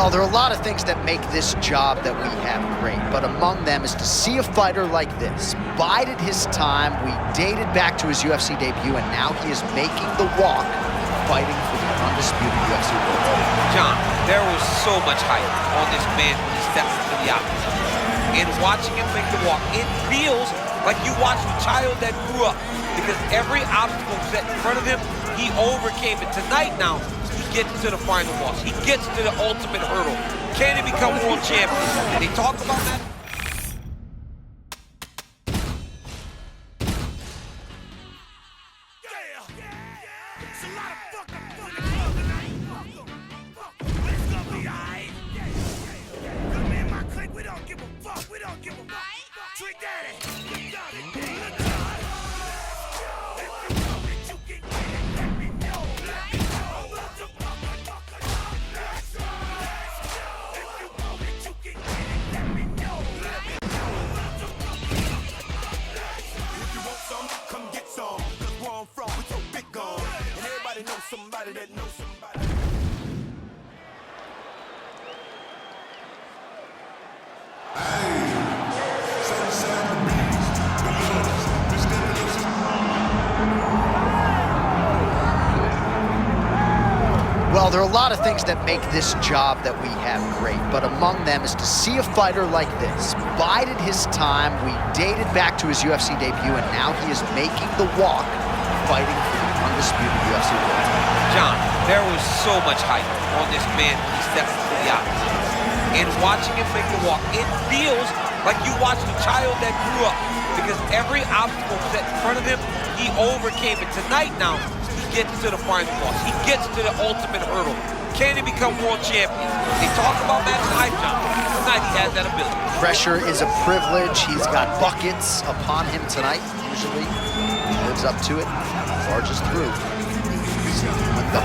Well, there are a lot of things that make this job that we have great, but among them is to see a fighter like this. Bided his time, we dated back to his UFC debut, and now he is making the walk, fighting for the undisputed UFC world title. John, there was so much hype on this man when he stepped into the octagon. And watching him make the walk, it feels like you watched a child that grew up, because every obstacle set in front of him, he overcame it. Tonight now, he gets to the final boss. He gets to the ultimate hurdle. Can he become world champion? They talk about that. Somebody that knows somebody. Well, there are a lot of things that make this job that we have great, but among them is to see a fighter like this. Bided his time, we dated back to his UFC debut, and now he is making the walk, fighting for the undisputed UFC world title. John, there was so much hype on this man when he stepped into the octagon. And watching him make the walk, it feels like you watched a child that grew up, because every obstacle set in front of him, he overcame it. Tonight now, he gets to the final boss. He gets to the ultimate hurdle. Can he become world champion? They talk about Max hype, John. Tonight he has that ability. Pressure is a privilege. He's got buckets upon him tonight. Usually he lives up to it, barges through. With the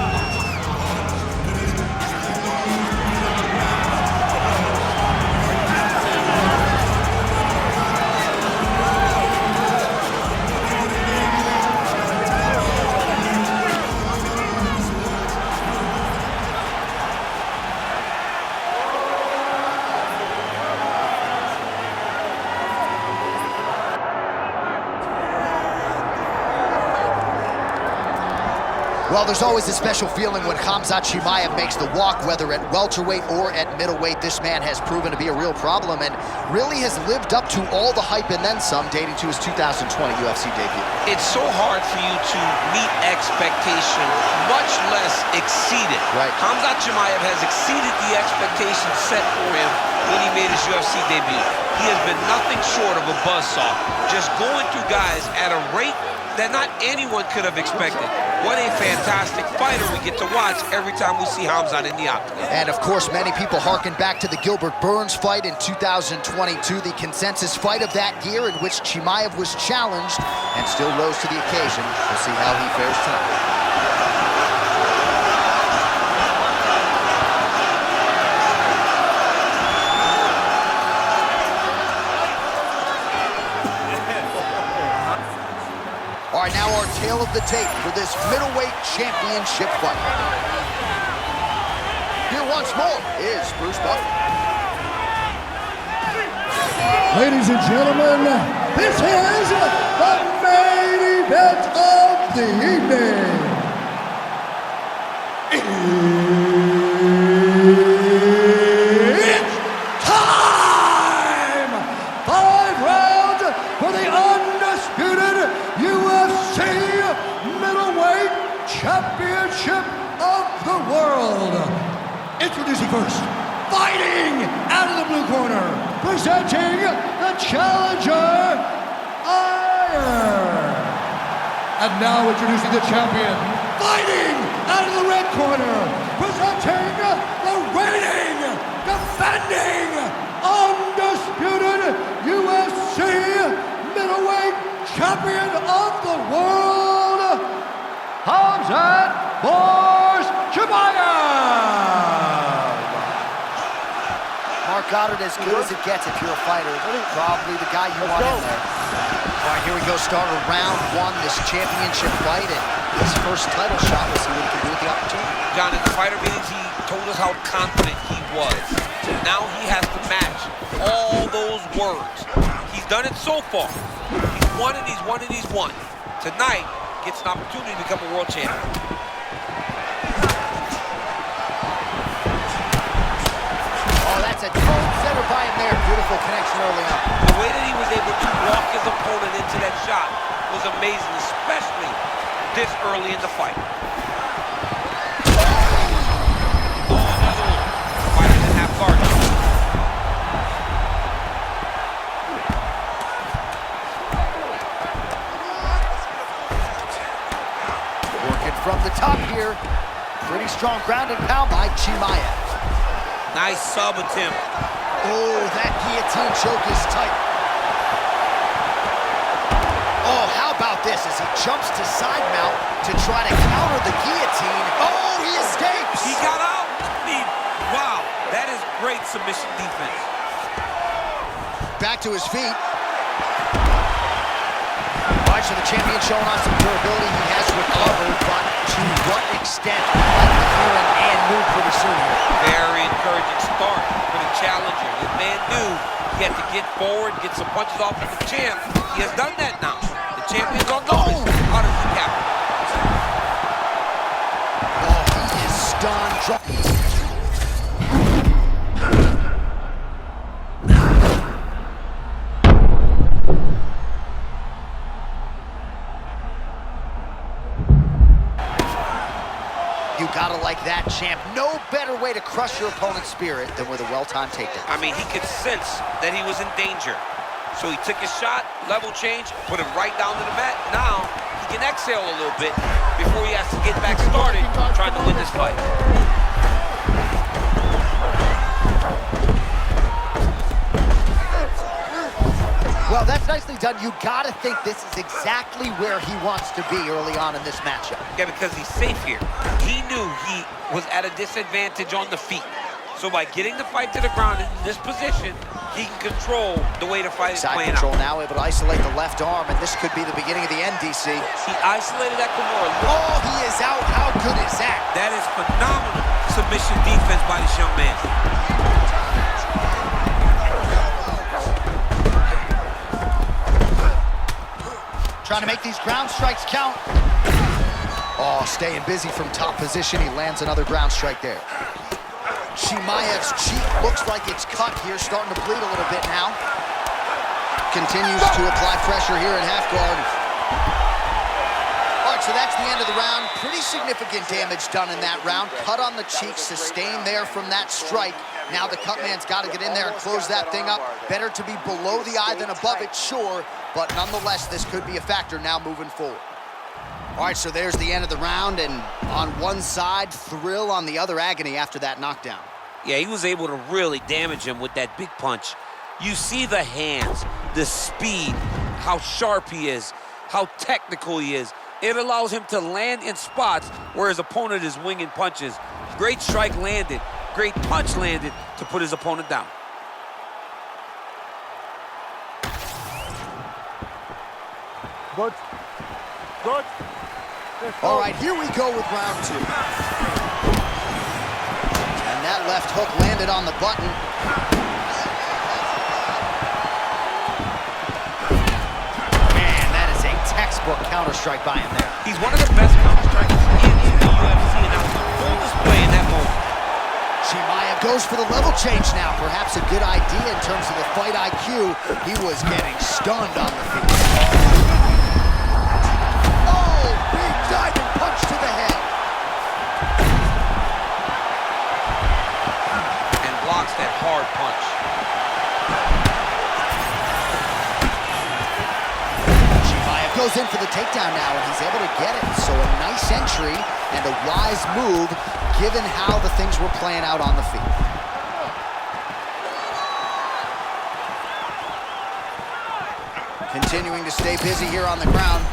Well, there's always a special feeling when Khamzat Chimaev makes the walk, whether at welterweight or at middleweight. This man has proven to be a real problem and really has lived up to all the hype and then some, dating to his 2020 UFC debut. It's so hard for you to meet expectation, much less exceed it. Right. Khamzat Chimaev has exceeded the expectations set for him when he made his UFC debut. He has been nothing short of a buzzsaw, just going through guys at a rate that not anyone could have expected. What a fantastic fighter we get to watch every time we see Khamzat in the octagon. And of course, many people harken back to the Gilbert Burns fight in 2022, the consensus fight of that year in which Chimaev was challenged and still rose to the occasion. We'll see how he fares tonight. All right, now our tale of the tape for this middleweight championship fight. Here once more is Bruce Buffer. Ladies and gentlemen, this is the main event of the evening. It's time! 5 rounds for the undisputed UFC Middleweight Championship of the World. Introducing first, fighting out of the blue corner, presenting the challenger, Iron. And now introducing the champion, fighting out of the red corner, presenting the reigning, defending, undisputed UFC Middleweight Champion of the World, Khamzat Chimaev. Mark Goddard, as good as it gets if you're a fighter. Probably the guy you want in there. All right, here we go. Start of round 1, this championship fight, and his first title shot. We'll see what he can do with the opportunity. John, in the fighter meetings, he told us how confident he was. Now he has to match all those words. He's done it so far. He's won and he's won and he's won. Tonight, gets an opportunity to become a world champion. Oh, that's a tone setter by him there. Beautiful connection early on. The way that he was able to walk his opponent into that shot was amazing, especially this early in the fight. Fighter didn't have guard. Working from the top here. Pretty strong ground and pound by Chimaev. Nice sub attempt. Oh, that guillotine choke is tight. Oh, how about this as he jumps to side mount to try to counter the guillotine. Oh, he escapes. He got out. Wow, that is great submission defense. Back to his feet. All right, so the champion showing off some durability. He has recovered, but to what extent? Like the feeling and move pretty soon here. Very encouraging start for the challenger. This man knew he had to get forward, get some punches off of the champ. He has done that now. The champion's on notice. How does he capitalize? Oh, he is stunned. You gotta like that, champ. No better way to crush your opponent's spirit than with a well-timed takedown. I mean, he could sense that he was in danger. So he took his shot, level change, put him right down to the mat. Now, he can exhale a little bit before he has to get back started trying to win this fight. Well, that's nicely done. You gotta think this is exactly where he wants to be early on in this matchup. Yeah, because he's safe here. He knew he was at a disadvantage on the feet. So by getting the fight to the ground in this position, he can control the way the fight is Side playing control out. now, able to isolate the left arm, and this could be the beginning of the end, DC. He isolated that Kimura. Oh, he is out. How good is that? That is phenomenal submission defense by this young man. Trying to make these ground strikes count. Oh, staying busy from top position. He lands another ground strike there. Chimaev's cheek looks like it's cut here, starting to bleed a little bit now. Continues to apply pressure here in half guard. All right, so that's the end of the round. Pretty significant damage done in that round. Cut on the cheek, sustained there from that strike. Now the cut man's got to get in there and close that thing up. Better to be below the eye than above it, sure. But nonetheless, this could be a factor now moving forward. All right, so there's the end of the round, and on one side, thrill, on the other, agony after that knockdown. Yeah, he was able to really damage him with that big punch. You see the hands, the speed, how sharp he is, how technical he is. It allows him to land in spots where his opponent is winging punches. Great strike landed, great punch landed to put his opponent down. Good. Good. All right, here we go with round two. And that left hook landed on the button. Man, that is a textbook counter-strike by him there. He's one of the best counter-strikers in the UFC, and that was a full display in that moment. Chimaev goes for the level change now. Perhaps a good idea in terms of the fight IQ. He was getting stunned on the feet. Oh, big diving punch to the head. And blocks that hard punch. Chimaev goes in for the takedown now, and he's able to get it. So a nice entry and a wise move, given how the things were playing out on the feet. Continuing to stay busy here on the ground.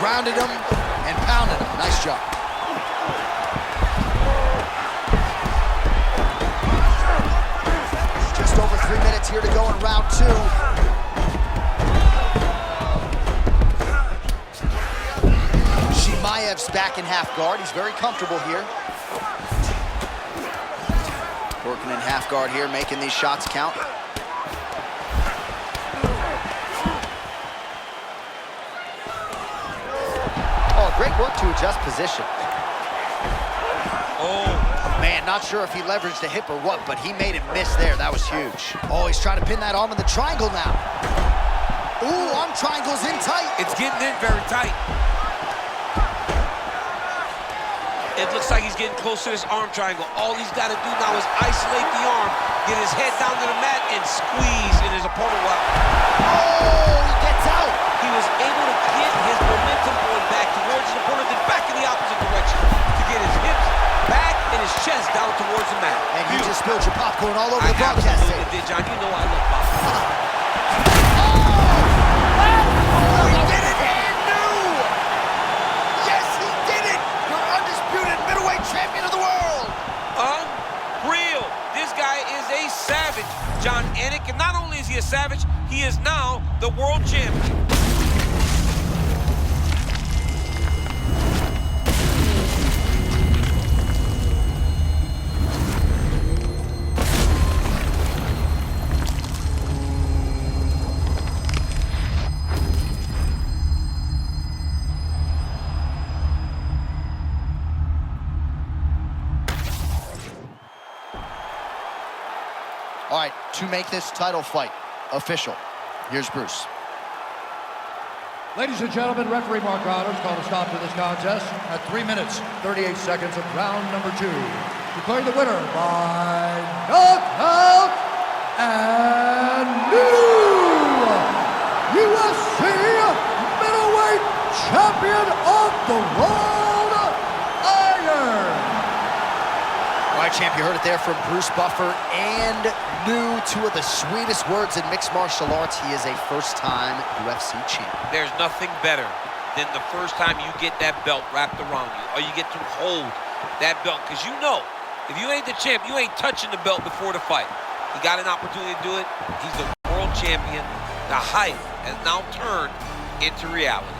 Grounded him and pounded him. Nice job. Just over 3 minutes here to go in round two. Chimaev's back in half guard. He's very comfortable here. Working in half guard here, making these shots count. Oh, great work to adjust position. Oh. Man, not sure if he leveraged the hip or what, but he made him miss there. That was huge. Oh, he's trying to pin that arm in the triangle now. Ooh, arm triangle's in tight. It's getting in very tight. It looks like he's getting close to this arm triangle. All he's got to do now is isolate the arm, get his head down to the mat, and squeeze, and his opponent will. Oh, he gets out. He was able to get his momentum going back towards his opponent, then back in the opposite direction to get his hips back and his chest down towards the mat. And you just spilled your popcorn all over the broadcast absolutely tape. did, John. You know I love popcorn. Oh, he did it and knew. Yes, he did it. Your undisputed middleweight champion of the world. Unreal. This guy is a savage, Jon Anik. And not only is he a savage, he is now the world champion. All right, to make this title fight official, here's Bruce. Ladies and gentlemen, referee Mark Rogers called a stop to this contest at 3 minutes, 38 seconds of round number 2. Declaring the winner by knockout and new UFC middleweight champion of the world, Iron. All right, champ, you heard it there from Bruce Buffer and new, two of the sweetest words in mixed martial arts. He is a first-time UFC champ. There's nothing better than the first time you get that belt wrapped around you, or you get to hold that belt, because you know, if you ain't the champ, you ain't touching the belt before the fight. He got an opportunity to do it. He's the world champion. The hype has now turned into reality.